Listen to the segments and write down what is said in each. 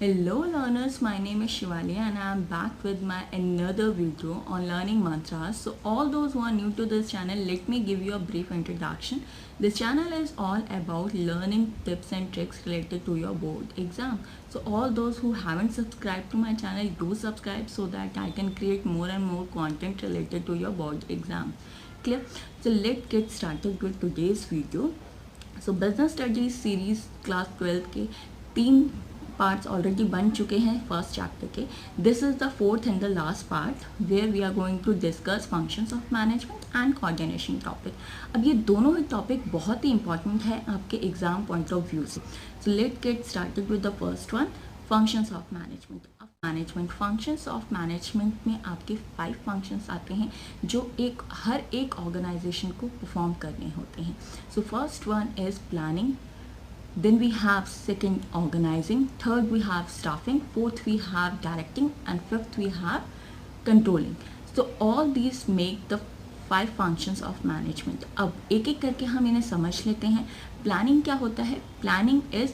Hello learners, my name is Shivali and I am back with my another video on learning mantras. So all those who are new to this channel, let me give you a brief introduction. This channel is all about learning tips and tricks related to your board exam. So all those who haven't subscribed to my channel, do subscribe so that I can create more and more content related to your board exam. Clear? So let's get started with today's video. So business studies series class 12 के 3 parts already बन चुके हैं first chapter के. This is the fourth and the last part where we are going to discuss functions of management and coordination topic. अब ये दोनों ही topic बहुत ही important है आपके एग्जाम पॉइंट ऑफ व्यू से. So let's get started with the first one, functions of management. Functions of management में आपके 5 functions आते हैं जो हर एक ऑर्गेनाइजेशन को परफॉर्म करने होते हैं. So first one is planning, then we have second organizing, third we have staffing, fourth we have directing and fifth we have controlling. So all these make the 5 functions of management. अब एक एक करके हम इन्हें समझ लेते हैं. Planning क्या होता है? Planning is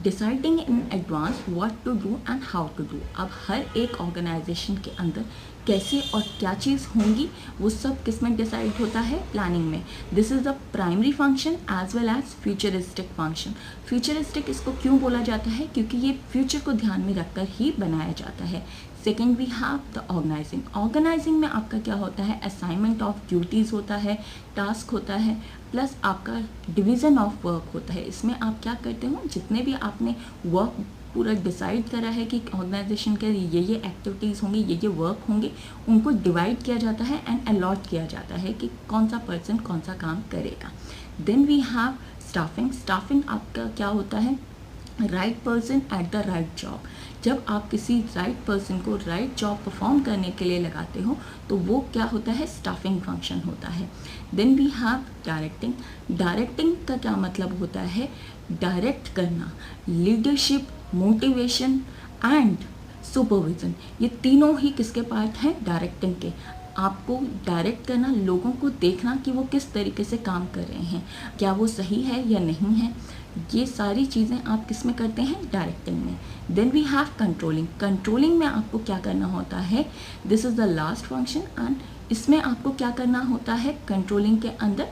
deciding in advance what to do and how to do. अब हर एक ऑर्गेनाइजेशन के अंदर कैसे और क्या चीज़ होंगी वो सब किस में डिसाइड होता है? प्लानिंग में. This is the primary function as well as futuristic function. Futuristic इसको क्यों बोला जाता है? क्योंकि ये फ्यूचर को ध्यान में रखकर ही बनाया जाता है. Second we have the organising. Organising में आपका क्या होता है? असाइनमेंट ऑफ ड्यूटीज़ होता है, टास्क होता है, प्लस आपका डिवीज़न ऑफ वर्क होता है. इसमें आप क्या करते हो? जितने भी आपने वर्क पूरा डिसाइड करा है कि ऑर्गेनाइजेशन के ये एक्टिविटीज़ होंगी, ये वर्क होंगे, उनको डिवाइड किया जाता है एंड अलॉट किया जाता है कि कौन सा पर्सन कौन सा काम करेगा. Then we have staffing. Staffing आपका क्या होता है? Right person at the right job. जब आप किसी राइट पर्सन को राइट जॉब परफॉर्म करने के लिए लगाते हो तो वो क्या होता है? स्टाफिंग फंक्शन होता है. Then we have directing. Directing का क्या मतलब होता है? डायरेक्ट करना. लीडरशिप, मोटिवेशन एंड सुपरविज़न, ये तीनों ही किसके पार्ट हैं? डायरेक्टिंग के. आपको डायरेक्ट करना, लोगों को देखना कि वो किस तरीके से काम कर रहे हैं, क्या वो सही है या नहीं है, ये सारी चीज़ें आप किस में करते हैं? डायरेक्टिंग में. Then we have controlling. Controlling में आपको क्या करना होता है? This is the last function and इसमें आपको क्या करना होता है? कंट्रोलिंग के अंदर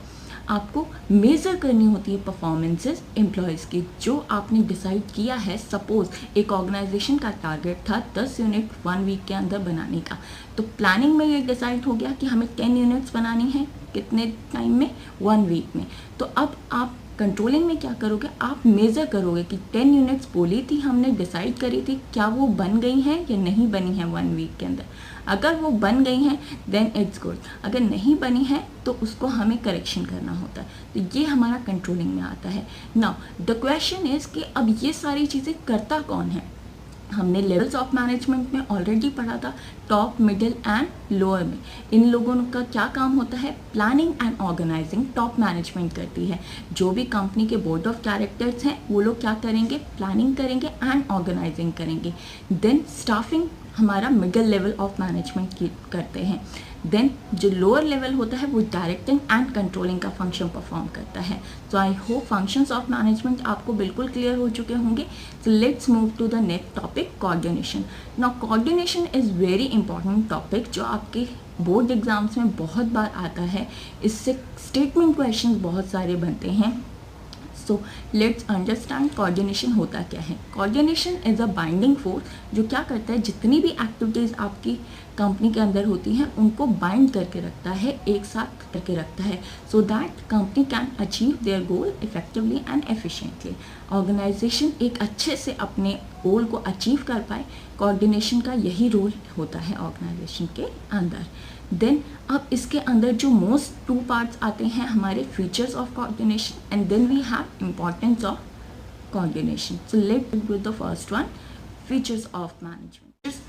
आपको मेज़र करनी होती है परफॉर्मेंसेस एम्प्लॉयज़ की, जो आपने डिसाइड किया है. सपोज़ एक ऑर्गेनाइजेशन का टारगेट था 10 यूनिट 1 वीक के अंदर बनाने का, तो प्लानिंग में ये डिसाइड हो गया कि हमें 10 यूनिट्स बनानी है. कितने टाइम में? 1 वीक में. तो अब आप कंट्रोलिंग में क्या करोगे? आप मेज़र करोगे कि 10 यूनिट्स बोली थी, हमने डिसाइड करी थी, क्या वो बन गई हैं या नहीं बनी हैं 1 वीक के अंदर. अगर वो बन गई हैं देन इट्स गुड, अगर नहीं बनी है तो उसको हमें करेक्शन करना होता है. तो ये हमारा कंट्रोलिंग में आता है. नाउ द क्वेश्चन इज़ कि अब ये सारी चीज़ें करता कौन है? हमने लेवल्स ऑफ मैनेजमेंट में ऑलरेडी पढ़ा था, टॉप, मिडिल एंड लोअर में. इन लोगों का क्या काम होता है? Planning and organising top management करती है. जो भी कंपनी के बोर्ड ऑफ डायरेक्टर्स हैं वो लोग क्या करेंगे? प्लानिंग करेंगे एंड ऑर्गेनाइजिंग करेंगे. देन स्टाफिंग हमारा मिडिल लेवल ऑफ मैनेजमेंट की करते हैं. देन जो लोअर लेवल होता है वो डायरेक्टिंग एंड कंट्रोलिंग का फंक्शन परफॉर्म करता है. So I hope functions of management आपको बिल्कुल क्लियर हो चुके होंगे. So let's move to the next topic, coordination. Now coordination is very important topic जो आपके बोर्ड एग्जाम्स में बहुत बार आता है. इससे स्टेटमेंट क्वेश्चन बहुत सारे बनते हैं. सो लेट्स अंडरस्टैंड कोऑर्डिनेशन होता क्या है. Coordination is a binding force जो क्या करता है? जितनी भी एक्टिविटीज़ आपकी कंपनी के अंदर होती हैं उनको बाइंड करके रखता है, एक साथ करके रखता है, so that company can achieve their goal effectively and efficiently. Organisation एक अच्छे से अपने गोल को अचीव कर पाए, कोऑर्डिनेशन का यही रोल होता है ऑर्गेनाइजेशन के अंदर. देन अब इसके अंदर जो मोस्ट 2 पार्ट्स आते हैं हमारे, features of coordination and then we have importance of coordination. So let's with the first one, features of management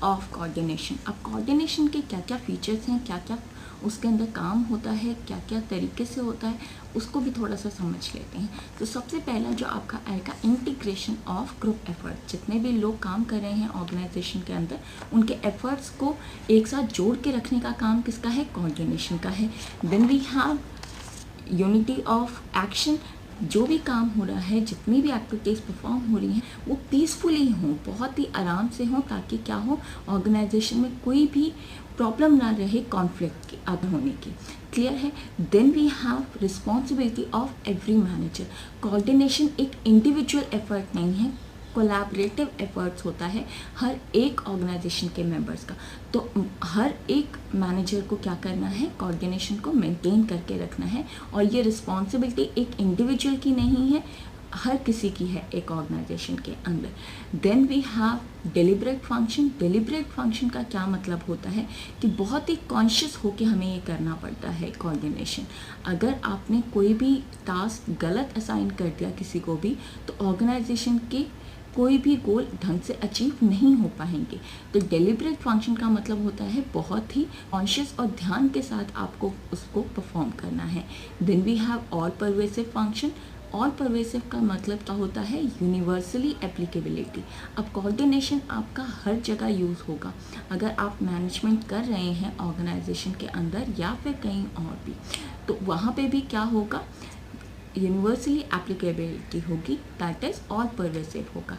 of coordination. अब कोऑर्डिनेशन के क्या क्या फीचर्स हैं, क्या क्या उसके अंदर काम होता है, क्या क्या तरीके से होता है, उसको भी थोड़ा सा समझ लेते हैं. तो सबसे पहला जो आपका आएगा, इंटीग्रेशन ऑफ ग्रुप एफर्ट. जितने भी लोग काम कर रहे हैं ऑर्गेनाइजेशन के अंदर उनके एफर्ट्स को एक साथ जोड़ के रखने का काम किसका है? कोऑर्डिनेशन का है. Then we have unity of action. जो भी काम हो रहा है, जितनी भी एक्टिविटीज़ परफॉर्म हो रही हैं, वो पीसफुली हों, बहुत ही आराम से हों, ताकि क्या हो, ऑर्गेनाइजेशन में कोई भी प्रॉब्लम ना रहे कॉन्फ्लिक्ट की अब होने की। क्लियर है? Then we have responsibility of every manager. Coordination एक इंडिविजुअल एफर्ट नहीं है, कोलैबोरेटिव एफर्ट्स होता है हर एक ऑर्गेनाइजेशन के मेंबर्स का। तो हर एक मैनेजर को क्या करना है, कोऑर्डिनेशन को मेंटेन करके रखना है, और ये रिस्पॉन्सिबिलिटी एक इंडिविजुअल की नहीं है, हर किसी की है एक ऑर्गेनाइजेशन के अंदर। Then we have deliberate function. Deliberate function का क्या मतलब होता है कि बहुत ही कॉन्शियस होकर हमें ये करना पड़ता है कोऑर्डिनेशन। अगर आपने कोई भी टास्क गलत असाइन कर दिया किसी को भी, तो ऑर्गेनाइजेशन के कोई भी गोल ढंग से अचीव नहीं हो पाएंगे। तो डेलिब्रेट फंक्शन का मतलब होता है बहुत ही कॉन्शियस और ध्यान के साथ आपको उसको परफॉर्म करना है। Then we have all pervasive function. All pervasive का मतलब क्या होता है, यूनिवर्सली एप्लीकेबिलिटी। अब कोऑर्डिनेशन आपका हर जगह यूज़ होगा। अगर आप मैनेजमेंट कर रहे हैं ऑर्गेनाइजेशन के अंदर या फिर कहीं और भी, तो वहाँ पे भी क्या होगा, यूनिवर्सली एप्लीकेबिलिटी होगी, दैट इज ऑल परवेसिव होगा।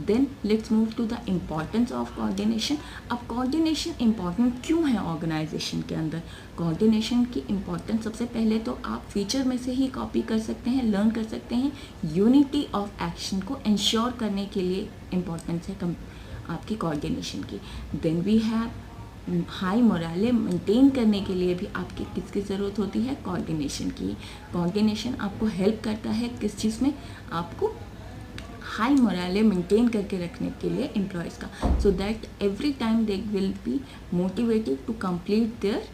Then let's move to the importance of coordination. अब कोऑर्डिनेशन इम्पॉर्टेंट क्यों है ऑर्गेनाइजेशन के अंदर? कोऑर्डिनेशन की इम्पॉर्टेंस सबसे पहले तो आप फीचर में से ही कॉपी कर सकते हैं, लर्न कर सकते हैं। यूनिटी ऑफ एक्शन को इंश्योर करने के लिए इम्पॉर्टेंस है आपकी कोऑर्डिनेशन की। Then we have high morale maintain करने के लिए भी आपकी किसकी ज़रूरत होती है, कोऑर्डिनेशन की। कोऑर्डिनेशन आपको हेल्प करता है किस चीज़ में, आपको हाई मोराले मेंटेन करके रखने के लिए एम्प्लॉयज़ का, so that every time they will be motivated to complete their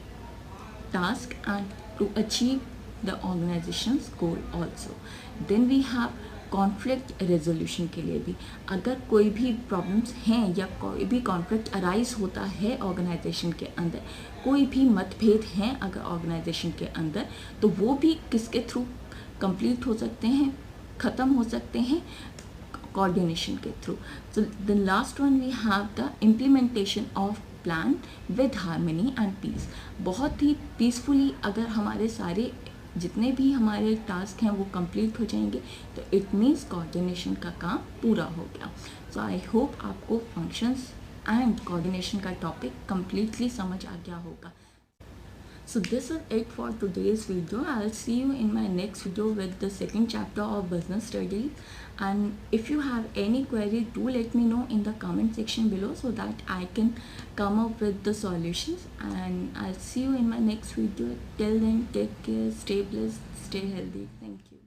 task and to achieve the organization's goal also. Then we have conflict resolution के लिए भी, अगर कोई भी प्रॉब्लम्स हैं या कोई भी कॉन्फ्लिक्ट अराइज होता है ऑर्गेनाइजेशन के अंदर, कोई भी मतभेद हैं अगर ऑर्गेनाइजेशन के अंदर, तो वो भी किसके थ्रू कंप्लीट हो सकते हैं, ख़त्म हो सकते हैं, कोऑर्डिनेशन के थ्रू। So the last one we have the implementation of plan with harmony and peace. बहुत ही पीसफुली अगर हमारे सारे जितने भी हमारे टास्क हैं वो कंप्लीट हो जाएंगे, तो इट मीन्स कोऑर्डिनेशन का काम पूरा हो गया। सो आई होप आपको फंक्शंस एंड कोऑर्डिनेशन का टॉपिक completely समझ आ गया होगा। So this is it for today's video. I'll see you in my next video with the second chapter of business studies. And if you have any query, do let me know in the comment section below so that I can come up with the solutions. And I'll see you in my next video. Till then, take care, stay blessed, stay healthy. Thank you.